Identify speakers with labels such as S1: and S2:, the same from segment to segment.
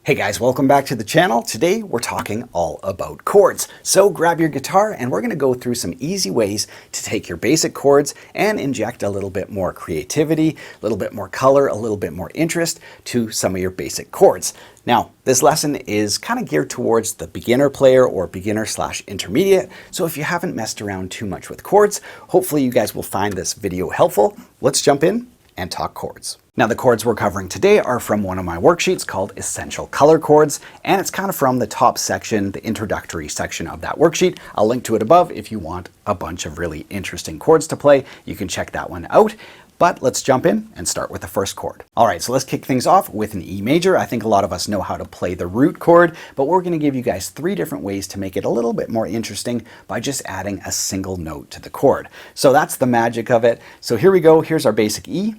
S1: Hey guys, welcome back to the channel. Today we're talking all about chords. So grab your guitar and we're going to go through some easy ways to take your basic chords and inject a little bit more creativity, a little bit more color, a little bit more interest to some of your basic chords. Now, this lesson is kind of geared towards the beginner player or beginner/intermediate. So if you haven't messed around too much with chords, hopefully you guys will find this video helpful. Let's jump in and talk chords. Now the chords we're covering today are from one of my worksheets called Essential Color Chords, and it's kind of from the top section, the introductory section of that worksheet. I'll link to it above if you want a bunch of really interesting chords to play. You can check that one out. But let's jump in and start with the first chord. All right, so let's kick things off with an E major. I think a lot of us know how to play the root chord, but we're going to give you guys 3 different ways to make it a little bit more interesting by just adding a single note to the chord. So that's the magic of it. So here we go. Here's our basic E.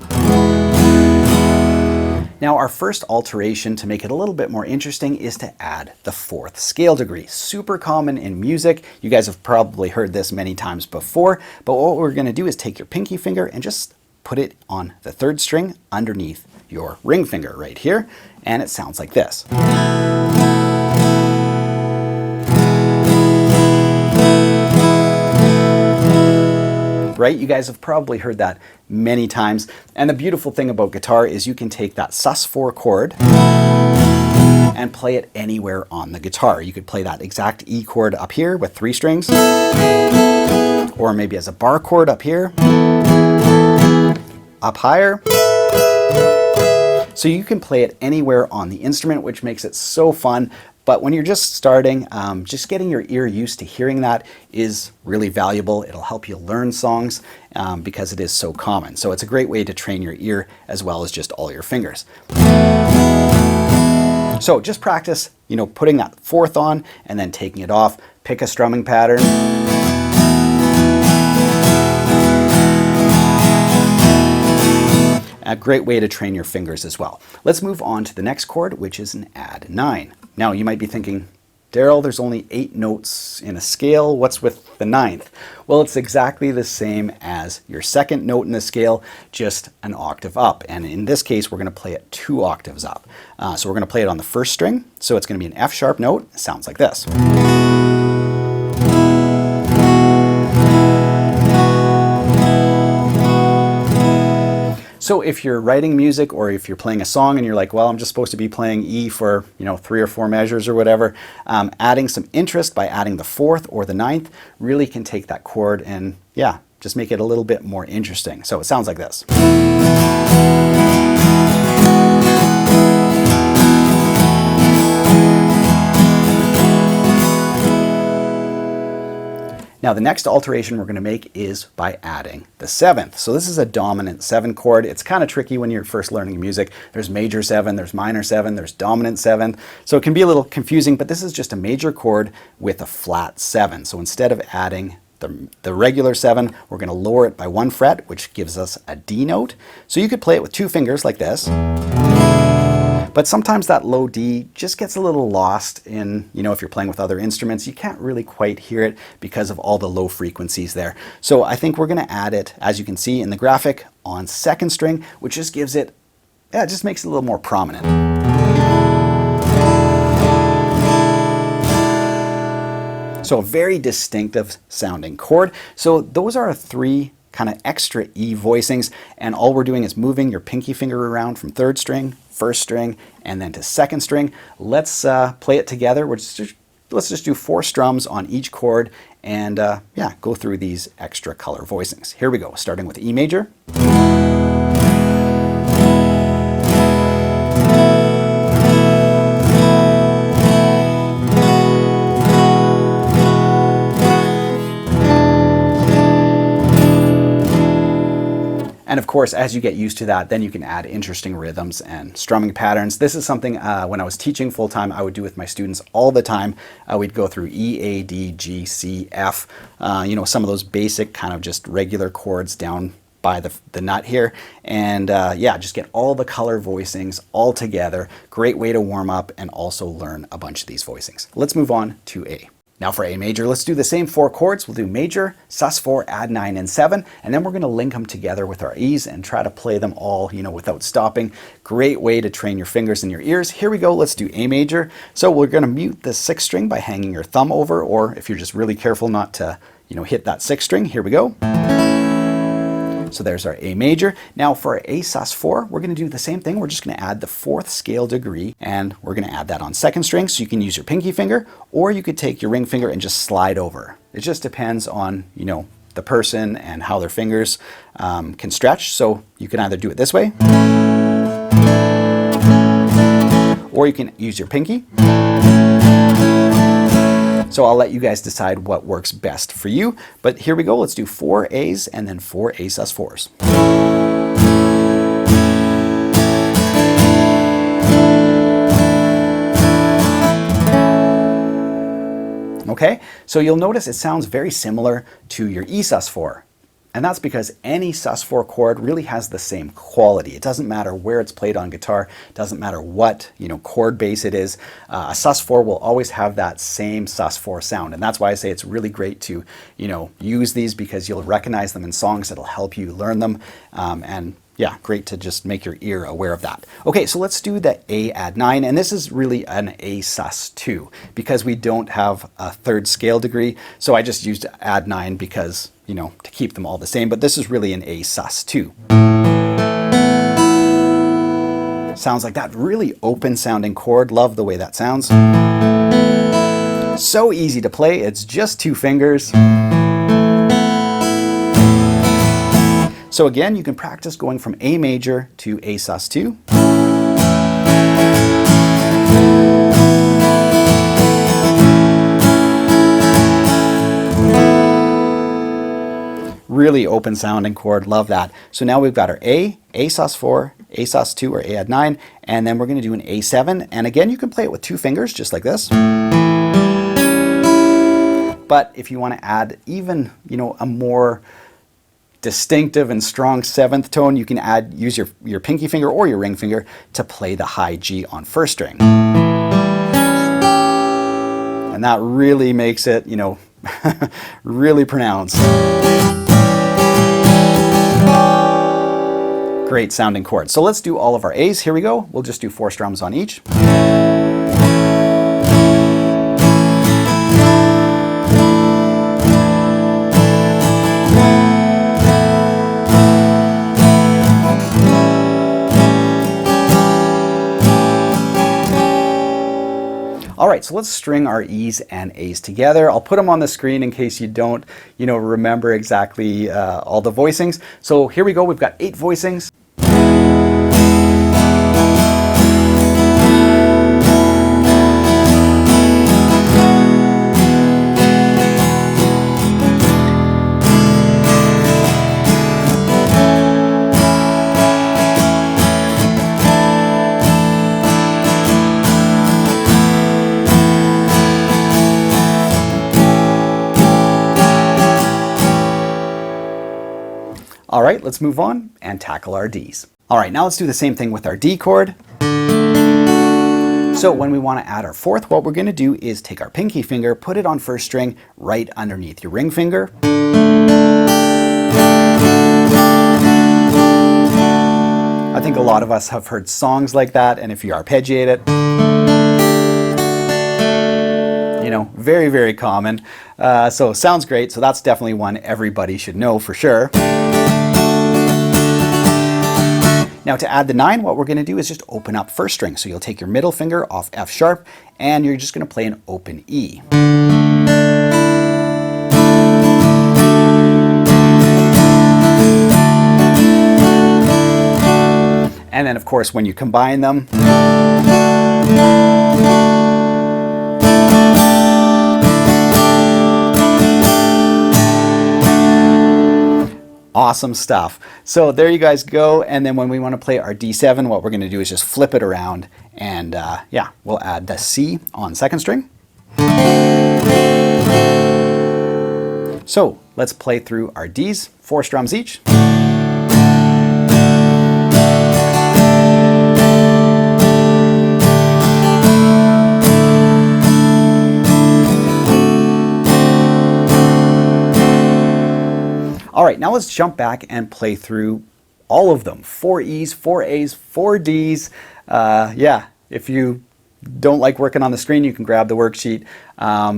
S1: Now our first alteration to make it a little bit more interesting is to add the 4th scale degree. Super common in music. You guys have probably heard this many times before, but what we're going to do is take your pinky finger and just put it on the 3rd string underneath your ring finger right here, and it sounds like this. Right? You guys have probably heard that many times. And the beautiful thing about guitar is you can take that sus4 chord and play it anywhere on the guitar. You could play that exact E chord up here with 3 strings, or maybe as a bar chord up here, up higher. So you can play it anywhere on the instrument, which makes it so fun. But when you're just starting, just getting your ear used to hearing that is really valuable. It'll help you learn songs because it is so common. So it's a great way to train your ear as well as just all your fingers. So just practice, putting that 4th on and then taking it off. Pick a strumming pattern. A great way to train your fingers as well. Let's move on to the next chord, which is an add 9. Now you might be thinking, Darrell, there's only 8 notes in a scale. What's with the 9th? Well, it's exactly the same as your 2nd note in the scale, just an octave up. And in this case, we're going to play it 2 octaves up. So we're going to play it on the 1st string. So it's going to be an F sharp note. It sounds like this. So if you're writing music or if you're playing a song and you're like, well, I'm just supposed to be playing E for 3 or 4 measures or whatever, adding some interest by adding the 4th or the 9th really can take that chord and just make it a little bit more interesting. So it sounds like this. Now the next alteration we're going to make is by adding the 7th. So this is a dominant 7 chord. It's kind of tricky when you're first learning music. There's major 7, there's minor 7, there's dominant 7. So it can be a little confusing, but this is just a major chord with a flat 7. So instead of adding the regular 7, we're going to lower it by 1 fret, which gives us a D note. So you could play it with 2 fingers like this. But sometimes that low D just gets a little lost in, if you're playing with other instruments, you can't really quite hear it because of all the low frequencies there. So I think we're going to add it, as you can see in the graphic, on 2nd string, which just gives it, it just makes it a little more prominent. So a very distinctive sounding chord. So those are 3 kind of extra E voicings, and all we're doing is moving your pinky finger around from 3rd string, 1st string, and then to 2nd string. Let's play it together. Let's just do 4 strums on each chord and go through these extra color voicings. Here we go, starting with E major. And of course, as you get used to that, then you can add interesting rhythms and strumming patterns. This is something when I was teaching full-time, I would do with my students all the time. We'd go through E, A, D, G, C, F, some of those basic kind of just regular chords down by the nut here. And just get all the color voicings all together. Great way to warm up and also learn a bunch of these voicings. Let's move on to A. Now for A major, let's do the same 4 chords. We'll do major, sus4, add 9 and 7, and then we're going to link them together with our E's and try to play them all, without stopping. Great way to train your fingers and your ears. Here we go, let's do A major. So we're going to mute the 6th string by hanging your thumb over, or if you're just really careful not to, hit that 6th string, here we go. So there's our A major. Now for our A sus4, we're going to do the same thing. We're just going to add the 4th scale degree, and we're going to add that on 2nd string. So you can use your pinky finger, or you could take your ring finger and just slide over. It just depends on, the person and how their fingers can stretch. So you can either do it this way, or you can use your pinky. So I'll let you guys decide what works best for you. But here we go. Let's do 4 A's and then 4 A sus4s. Okay, so you'll notice it sounds very similar to your E sus4. And that's because any sus4 chord really has the same quality. It doesn't matter where it's played on guitar, doesn't matter what chord base it is. A sus4 will always have that same sus4 sound, and that's why I say it's really great to use these, because you'll recognize them in songs. That'll help you learn them, and yeah, great to just make your ear aware of that. Okay, so let's do the A add 9, and this is really an A sus2 because we don't have a 3rd scale degree. So I just used add 9 because, to keep them all the same, but this is really an A sus2. Sounds like that really open sounding chord. Love the way that sounds. So easy to play, it's just 2 fingers. So again, you can practice going from A major to A sus2. Really open sounding chord, love that. So now we've got our A sus4, A sus2 or A add 9, and then we're going to do an A7. And again, you can play it with 2 fingers, just like this. But if you want to add even, a more distinctive and strong 7th tone, you can use your pinky finger or your ring finger to play the high G on 1st string. And that really makes it, really pronounced. Great sounding chord. So let's do all of our A's. Here we go. We'll just do 4 strums on each. All right, so let's string our E's and A's together. I'll put them on the screen in case you don't, remember exactly all the voicings. So here we go. We've got 8 voicings. All right, let's move on and tackle our D's. All right, now let's do the same thing with our D chord. So when we want to add our 4th, what we're going to do is take our pinky finger, put it on 1st string right underneath your ring finger. I think a lot of us have heard songs like that, and if you arpeggiate it, very, very common. So sounds great. So that's definitely one everybody should know for sure. Now to add the 9, what we're going to do is just open up 1st string. So you'll take your middle finger off F sharp, and you're just going to play an open E. And then of course when you combine them, awesome stuff. So there you guys go. And then when we want to play our D7, what we're going to do is just flip it around, and yeah, we'll add the C on 2nd string. So let's play through our D's, 4 strums each. right, now let's jump back and play through all of them. 4 E's, 4 A's, 4 D's. Yeah, if you don't like working on the screen, you can grab the worksheet.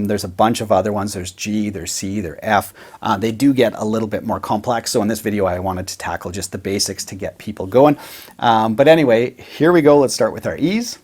S1: There's a bunch of other ones. There's G, there's C, there's F. They do get a little bit more complex. So in this video, I wanted to tackle just the basics to get people going. But anyway, here we go. Let's start with our E's.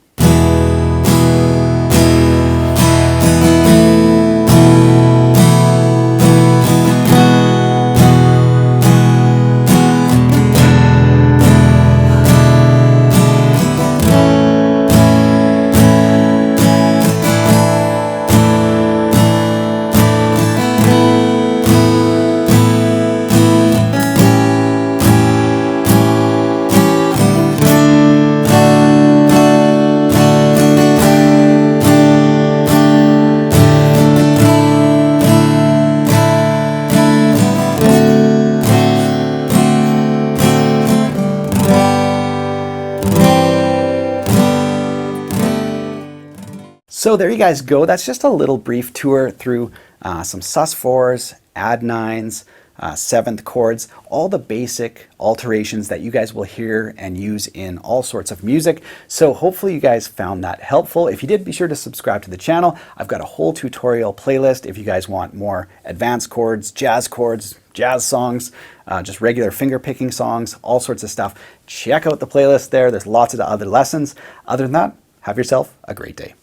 S1: So there you guys go. That's just a little brief tour through some sus4s, add 9s, 7th chords, all the basic alterations that you guys will hear and use in all sorts of music. So hopefully you guys found that helpful. If you did, be sure to subscribe to the channel. I've got a whole tutorial playlist if you guys want more advanced chords, jazz songs, just regular finger picking songs, all sorts of stuff. Check out the playlist there. There's lots of other lessons. Other than that, have yourself a great day.